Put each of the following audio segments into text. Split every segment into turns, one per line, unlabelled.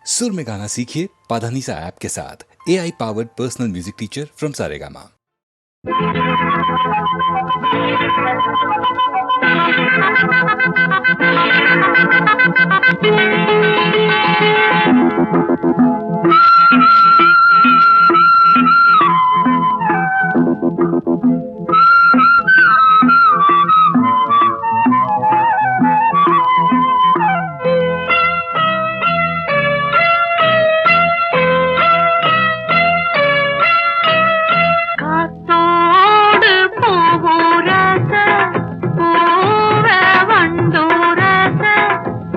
सुर में गाना सीखिए पाधानीसा ऐप के साथ। AI powered personal music teacher from Saregama.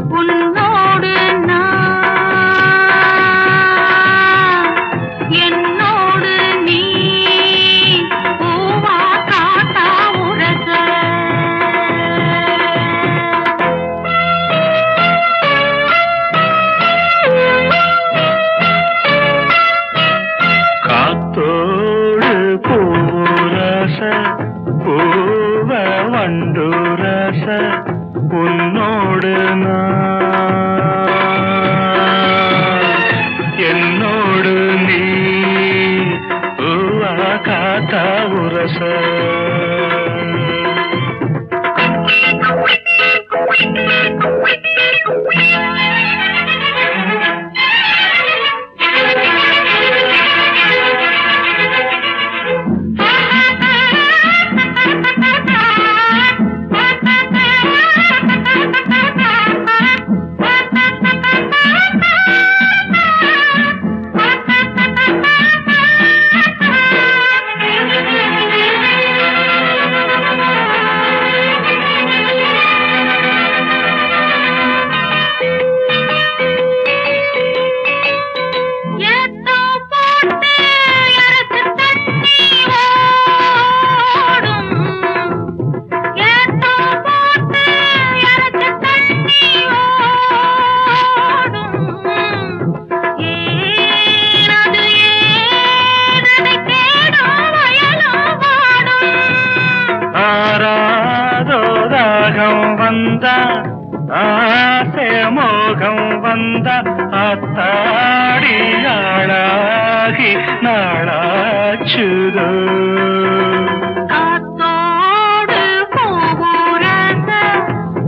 உன்னோடு என்னோடு நீ காத்தா உரச ஆசை மோகம் வந்த அத்தாடியாளாகி நாளாச்சுதோ
காத்தோடு போரச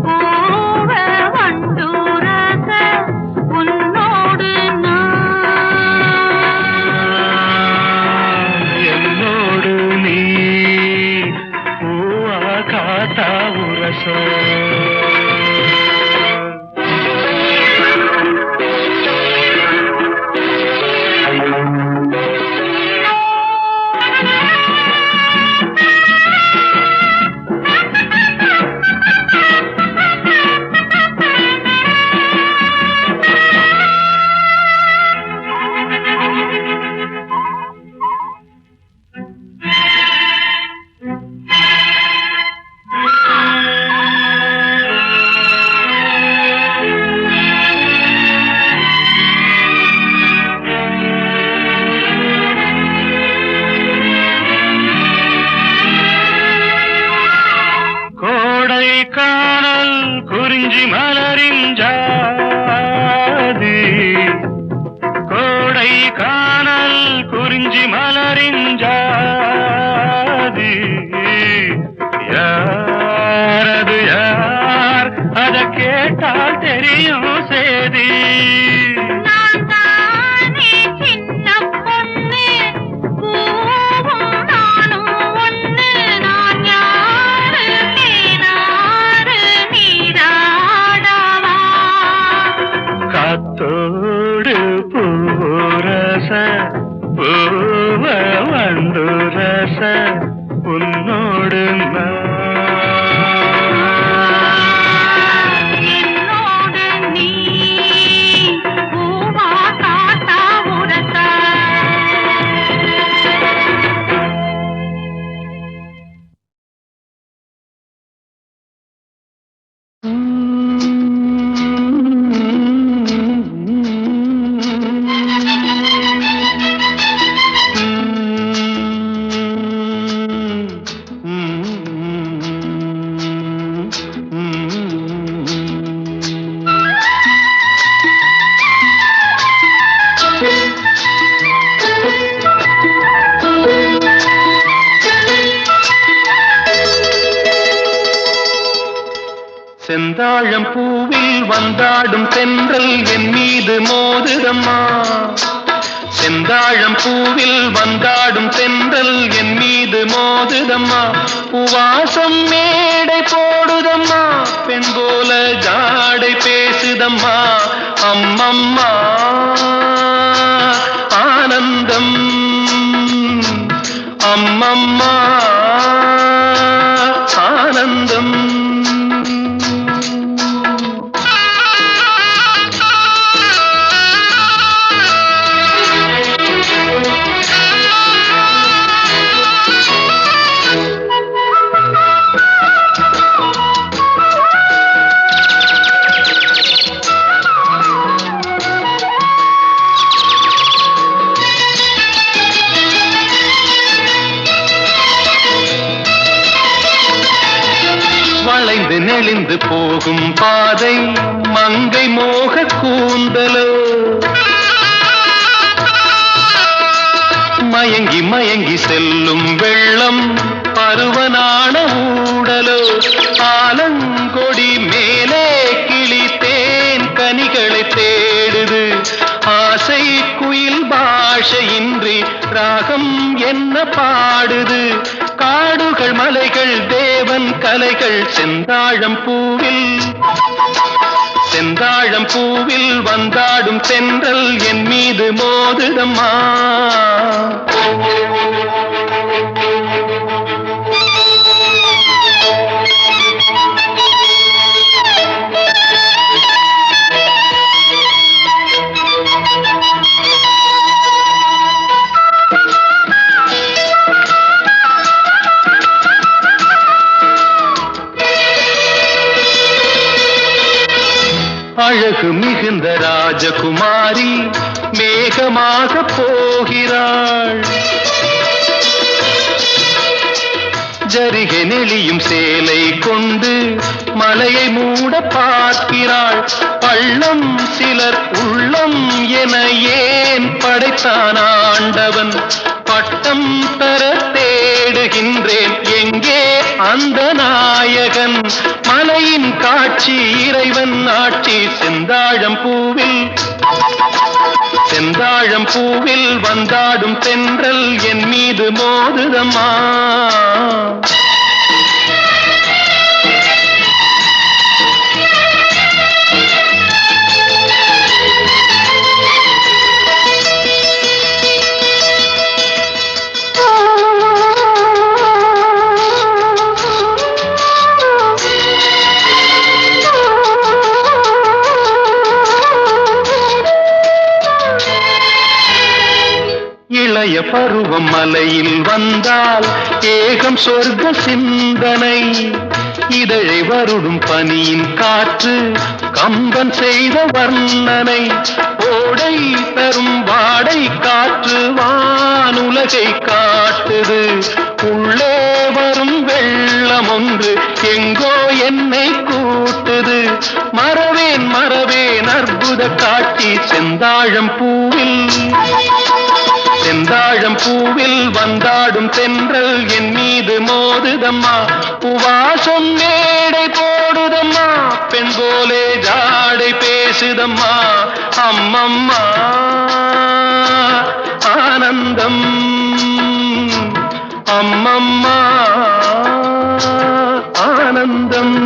போவ வண்டூரச உன்னோடு
என்னோடு நீ பூவா காத்தா உரச காணல் குறிஞ்சி மலரின் ஜாதி கோடை காணல் குறிஞ்சி மலரின் ஜாதி யாரது யார் அத கேட்டால் தெரியும் சேதி காத்தோடு பூரச பூவ வண்டுரச உன்னோடு
என்னோடு நீ பூவா காத்தா உரச
செந்தாழம் பூவில் வந்தாடும் தென்றல் என் மீது மோதுதம்மா. செந்தாழம் பூவில் வந்தாடும் தென்றல் என் மீது மோதுதம்மா. பூவாசம் மேடை போடுதம்மா, பெண் போல ஜாடை பேசுதம்மா. அம்மம்மா ஆனந்தம், அம்மம்மா ஆனந்தம். வளைந்து நெளிந்து போகும் பாதை மங்கை மோக கூந்தலோ, மயங்கி மயங்கி செல்லும் வெள்ளம் பருவனான ஊடலோ. ஆலங்கொடி மேலே கிளி தேன் கனிகளை தேடுது, ஆசை குயில் பாஷையின்றி ராகம் என்ன பாடுது. காடுகள் மலைகள் தேவன் கலைகள் செந்தாழம் பூவில், செந்தாழம் பூவில் வந்தாடும் தென்றல் என் மீது மோதுதம்மா. அழகு மிகுந்த ராஜகுமாரி மேகமாக போகிறாள், ஜரிகை நெளியும் சேலை கொண்டு மலையை மூட பார்க்கிறாள். பள்ளம் சிலர் உள்ளம் என ஏன் படைத்தான் ஆண்டவன், பட்டம் பெற தேடுகின்றேன் எங்கே அந்த நாயகன். மலையின் காட்சி இறைவன் ஆட்சி செந்தாழம் பூவில், செந்தாழம் பூவில் வந்தாடும் தென்றல் என் மீது மோதுதம்மா. இளைய பருவம் மலையில் வந்தால் ஏகம் சொர்க்க சிந்தனை, இதழை வருடும் பனியின் காற்று கம்பன் செய்த வர்ணனை. ஓடை தரும் வாடை காற்று வானுலகை காட்டுது, உள்ளே வரும் வெள்ளம் ஒன்று எங்கோ என்னை கூட்டுது. மறவேன் மறவேன் அற்புத காட்சி செந்தாழம் பூவில், செந்தாழம் பூவில் வந்தாடும் தென்றல் என் மீது மோதுதம்மா. பூவாசம் மேடை போடுதம்மா, பெண் போலே ஜாடை பேசுதம்மா. அம்மம்மா ஆனந்தம், அம்மம்மா ஆனந்தம்.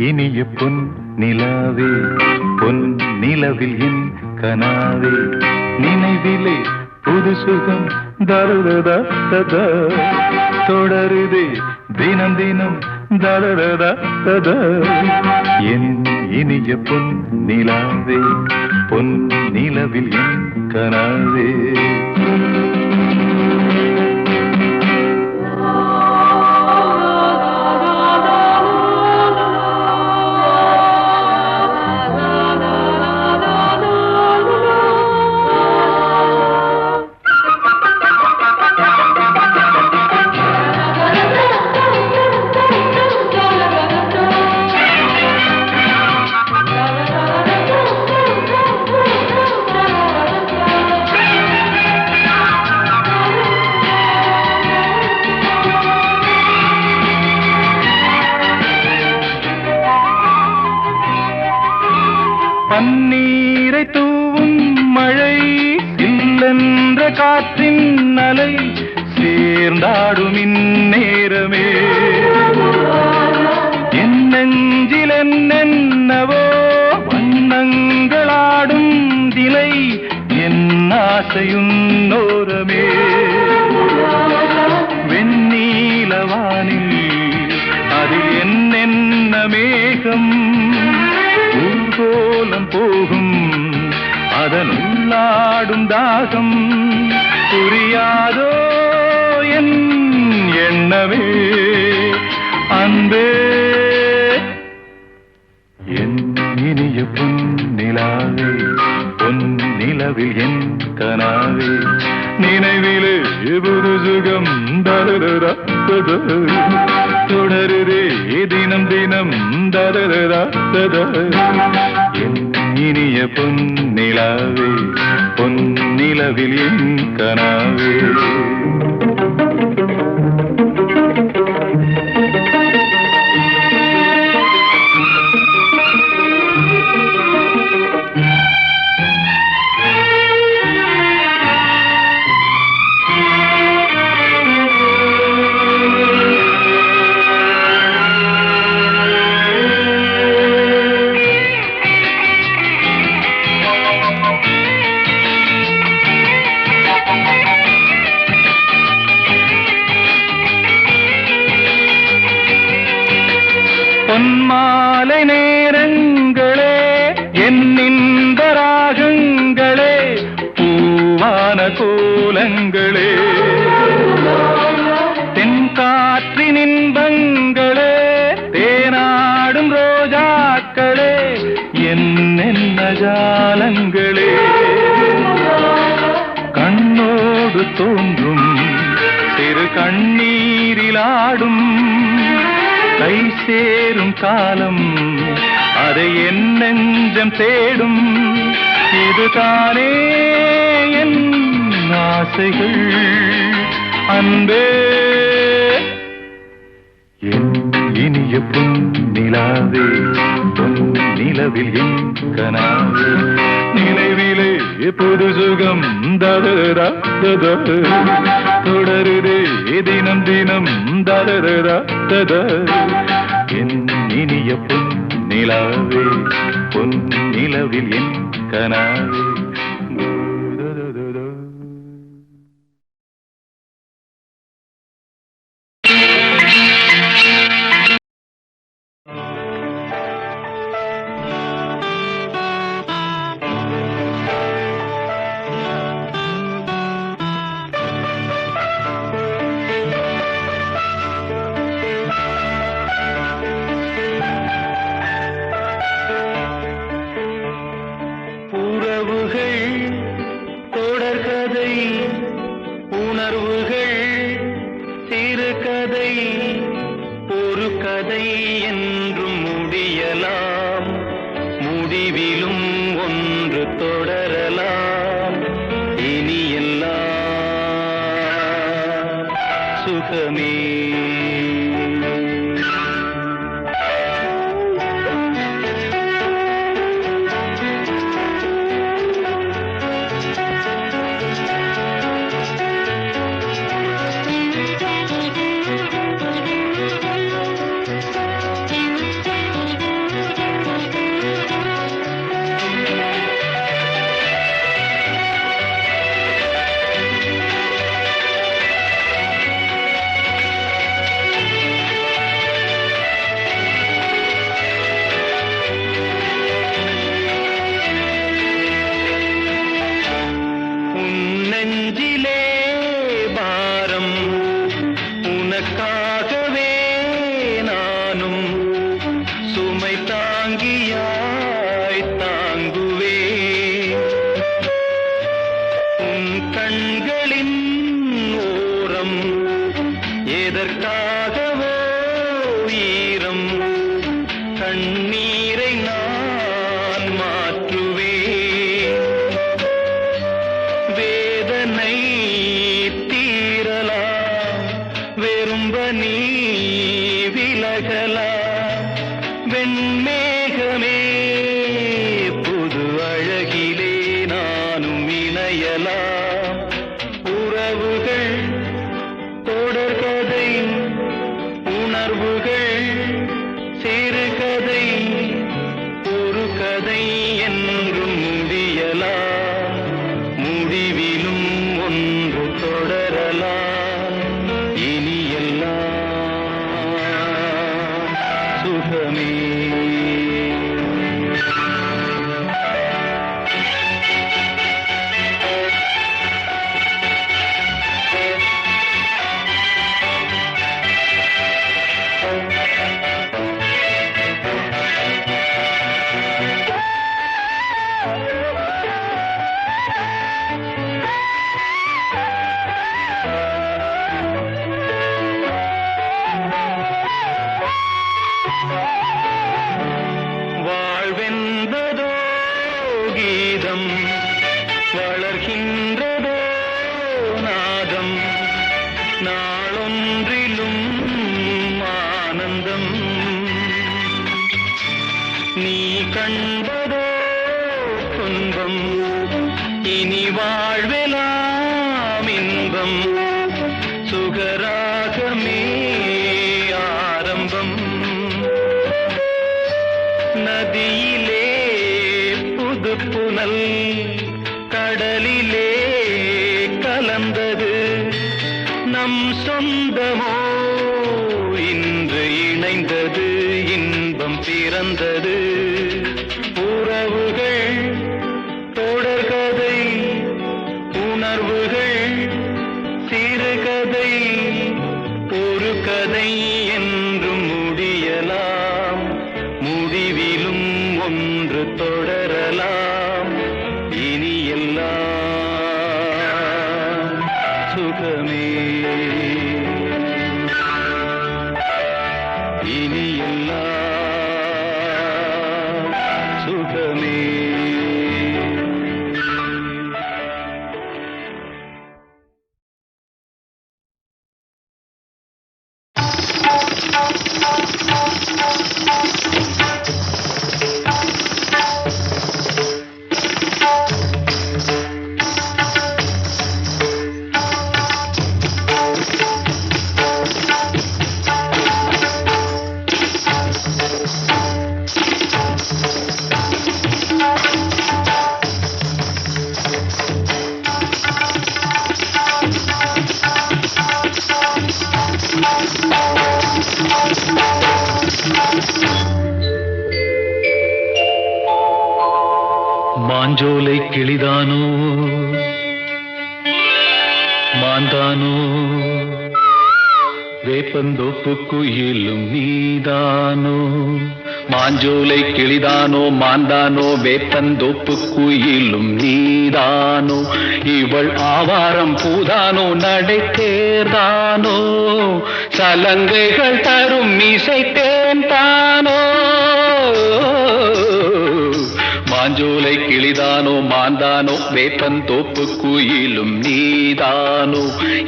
இனிய பொன் நிலாவே, பொன் நிலவில் என் கனாவே, நினைவிலே புது சுகம் தருதா தொடருதே தினம் தினம் தருதா. என் இனிய பொன் நிலாவே, பொன் நிலவில் என் கனாவே. சேர்ந்தாடும் இந்நேரமே என் நெஞ்சில் என்னென்னவோ வண்ணங்களாடும் திலை என் ஆசையும் நோரமே வெண்ணீலவானில் அதில் என்னென்ன மேகம் ஊர்கோலம் போகும் அதனுள்ளாடும் தாகம் புரியாதோ என் எண்ணமே அன்பே என் இனிய பொன்னிலாவே பொன்னிலவில் என் கனாவே நினைவிலே புது சுகம் தரரா தொடருதே தினம் தினம் தரரா என் இனிய பொன்னிலாவே பொன்னிலவில் என் கனாவே பொன்மாலை நேரங்களே என்னின்ப ராகங்களே பூவான கோலங்களே தென்காற்றின் இன்பங்களே தேனாடும் ரோஜாக்களே என்னென்ன ஜாலங்களே கண்ணோடு தோன்றும் சிறு கண்ணீரிலாடும் கை சேரும் காலம் அதை என் நெஞ்சம் தேடும் இதுதானே என் ஆசைகள் அன்பே என் இனிய பொன்னிலாவே பொன்னிலவில் என் கனாவே நினைவிலே புது சுகம் தரரா தொடருதே தினம் தினம் தரரா என் இனிய பொன்னிலாவே பொன்னிலவில் என் கனாவே என்றும் முடியலாம் முடிவிலும் ஒன்று தொடரலாம் இனி எல்லாம் சுகமே உனக்காகவே நானும் சுமை தாங்கியாய் தாங்குவே உன் கண்களின் ஓரம் எதற்காகவோ ஈரம் கண்ணீரை நான் மாற்றுவேன் வேதனை வெறும்ப நீ விலகலா வெண்மேகமே புது அழகிலே நானும் இணையலாம் உறவுகள் நாளொன்றிலும் ஆனந்தம் நீ கண்டதோ துன்பம் இனி வாழ்வெலாம் இன்பம் சுகராகமே ஆரம்பம் நதியிலே புது புனல் கடலிலே கலந்தது நம் சொந்தமோ இன்று இணைந்தது இன்பம் பிறந்தது உறவுகள் தொடர்கதை உணர்வுகள் சிறுகதை ஒரு கதை என்றும் முடியலாம் முடிவிலும் ஒன்று தொடரலாம் இனி எல்லாம் சுகமே இனி எல்லாம் சுகமே மாஞ்சோலை கிளிதானோ மாந்தானோ வேப்பந்தோப்பு குயிலும் நீதானோ மாஞ்சோலை கிளிதானோ மாந்தானோ வேப்பந்தோப்பு குயிலும் நீதானோ இவள் ஆவாரம் பூதானோ நடை தேர்தானோ சலங்கைகள் தரும் மீசை தேன் தானோ மாஞ்சோலை கிளிதானோ மாந்தானோ வேப்பந்தோப்பு குயிலும் நீதானோ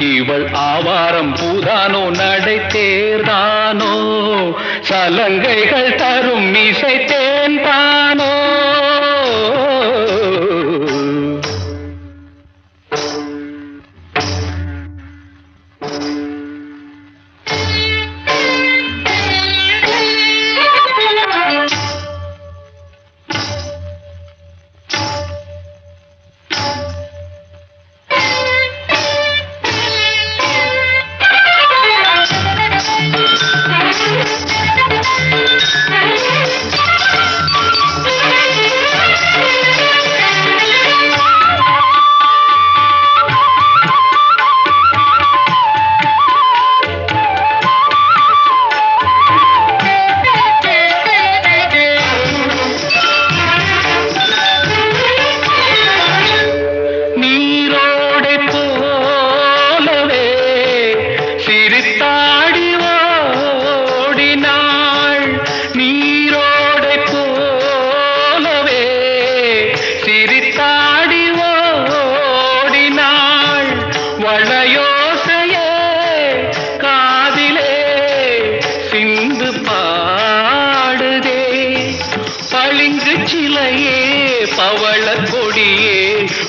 இவள் ஆவாரம் பூதானோ நடை தேர்தானோ சலங்கைகள் தரும் மீசை தேன் தானோ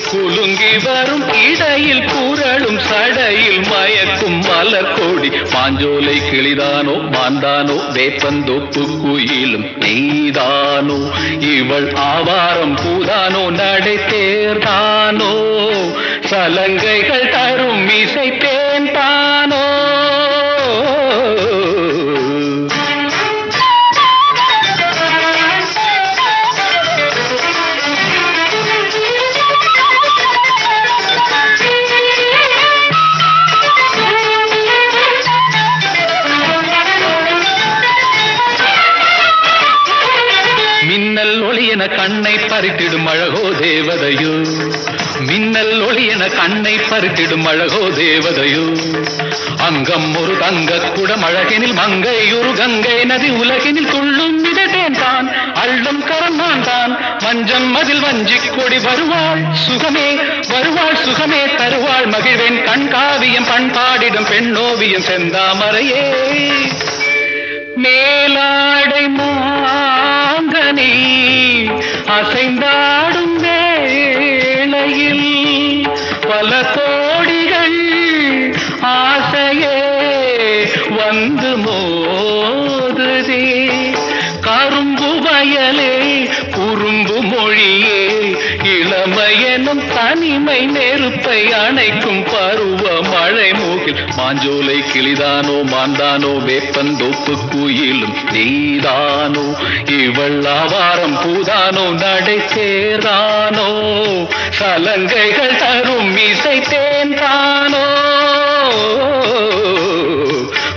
குலுங்கி வரும் இடையில் புரளும் சடையில் மயக்கும் மலர்கோடி மாஞ்சோலை கிளிதானோ மாந்தானோ வேப்பந்தோப்பு குயிலும் நீதானோ இவள் ஆவாரம் பூதானோ நடை தேர்தானோ சலங்கைகள் தரும் இசை தேன் தானோ கண்ணை பறித்திடும் அழகோ தேவதையோ மின்னல் ஒளி என கண்ணை பறித்திடும் அழகோ தேவதையோ அங்கம் ஒரு தங்க குடம் அழகெனில் மங்கை ஒரு கங்கை நதி உலகினில் துள்ளும் மிதட்டேன் தான் அள்ளும் கரம் நான் தான் மஞ்சம் மதில் வஞ்சிக் கொடி வருவாள் சுகமே தருவாள் மகிழ்வேன் கண்காவியம் பண்பாடிடும் பெண்ணோவியம் செந்தாமரையே மேலாடை மாங்கனி அசைந்தாடும் வேளையில் பல கோடிகள் ஆசையே வந்து மோதுதே கரும்பு வயலே குறும்பு மொழியே இளமையெனும் தனிமை நெருப்பை அணைக்கும் பருவ மழை மூகில் மாஞ்சோலை கிளிதானோ மாந்தானோ வேப்பந்தோப்பு குயிலும் நீதானோ இவள் ஆவாரம் பூதானோ நடை சேர்தானோ சலங்கைகள் தரும் இசை தேன்தானோ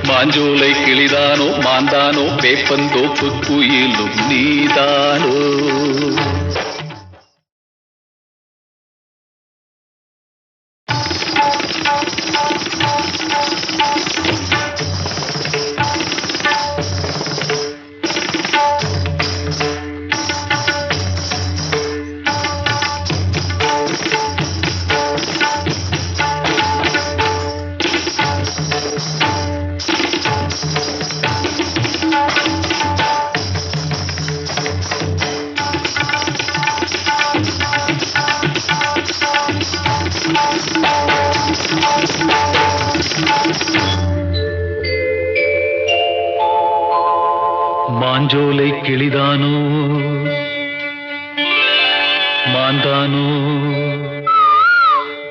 மாஞ்சோலை கிளிதானோ மாந்தானோ வேப்பந்தோப்பு குயிலும் நீதானோ. மாஞ்சோலை கிளிதானோ மாந்தானோ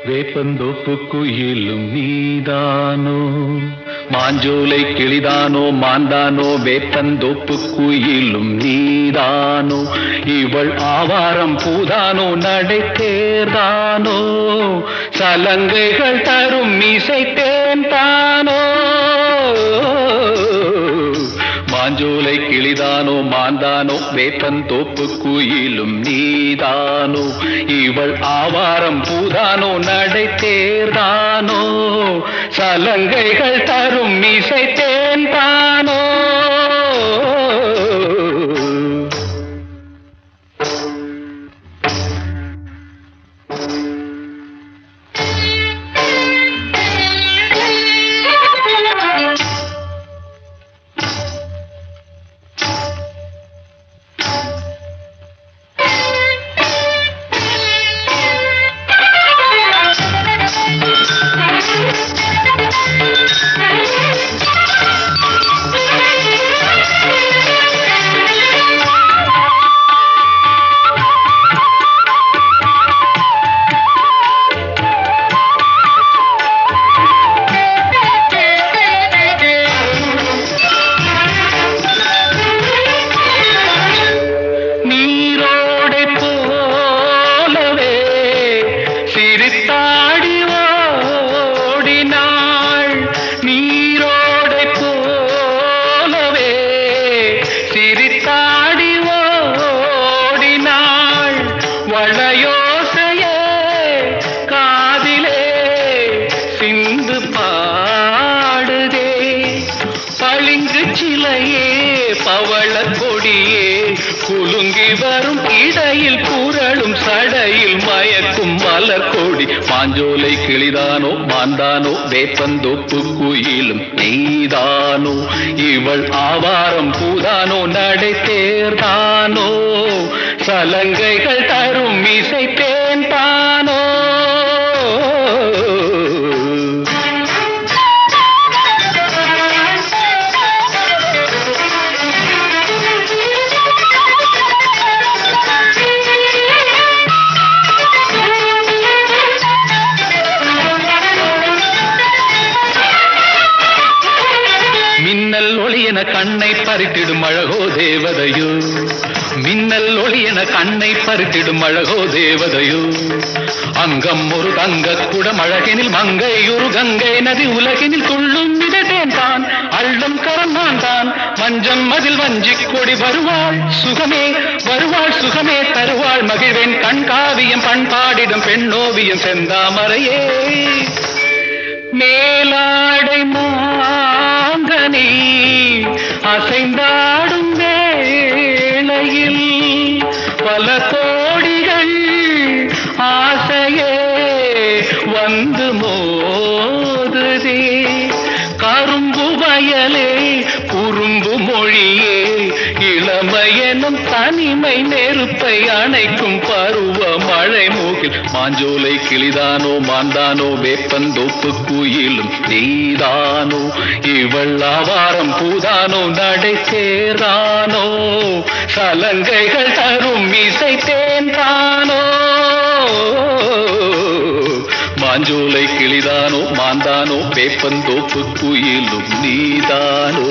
வேப்பந்தோப்பு குயிலும் நீதானோ மாஞ்சோலை கிளிதானோ மாந்தானோ வேப்பந்தோப்பு குயிலும் நீதானோ இவள் ஆவாரம் பூதானோ நடை தேர்தானோ சலங்கைகள் தரும் இசை தேன்தானோ மாஞ்சோலை கிளிதானோ மாந்தானோ வேப்பந்தோப்பு குயிலும் நீதானோ இவள் ஆவாரம் பூதானோ நடை தேர்தானோ சலங்கைகள் தரும் இசை தேன்தானோ. மாஞ்சோலை கிளிதானோ மாந்தானோ வேப்பந்தோப்பு குயிலும் நீதானோ இவள் ஆவாரம் பூதானோ நடை தேர்தானோ சலங்கைகள் தரும் இசை தேன்தானோ. கண்ணை பறித்திடும் அழகோ தேவதையோ மின்னல் ஒளி என கண்ணை பறித்திடும் அழகோ தேவதையோ அங்கம் ஒரு தங்க குடம் அழகெனில் மங்கை ஒரு கங்கை நதி உலகினில் துள்ளும் மிதட்டேன் தான் அள்ளும் கரம் நான் தான் மஞ்சம் அதில் வஞ்சிக் கொடி வருவாள் சுகமே தருவாள் மகிழ்வேன் கண்காவியம் பண்பாடிடும் பெண்ணோவியம் செந்தாமரையே மேலாடை மாங்கனி அசைந்தாடும் வேளையில் பல கோடிகள் ஆசையே வந்து மோதுதே கரும்பு வயலே குறும்பு மொழியே இளமையெனும் தனிமை நெருப்பை அணைக்கும் பருவ மழை மூக்கில் மாஞ்சோலை கிளிதானோ மாந்தானோ வேப்பந்தோப்பு குயிலும் நீதானோ இவள் ஆவாரம் பூதானோ நடை சேரானோ சலங்கைகள் தரும் இசை தேன்தானோ மாஞ்சோலை கிளிதானோ மாந்தானோ வேப்பந்தோப்பு குயிலும் நீதானோ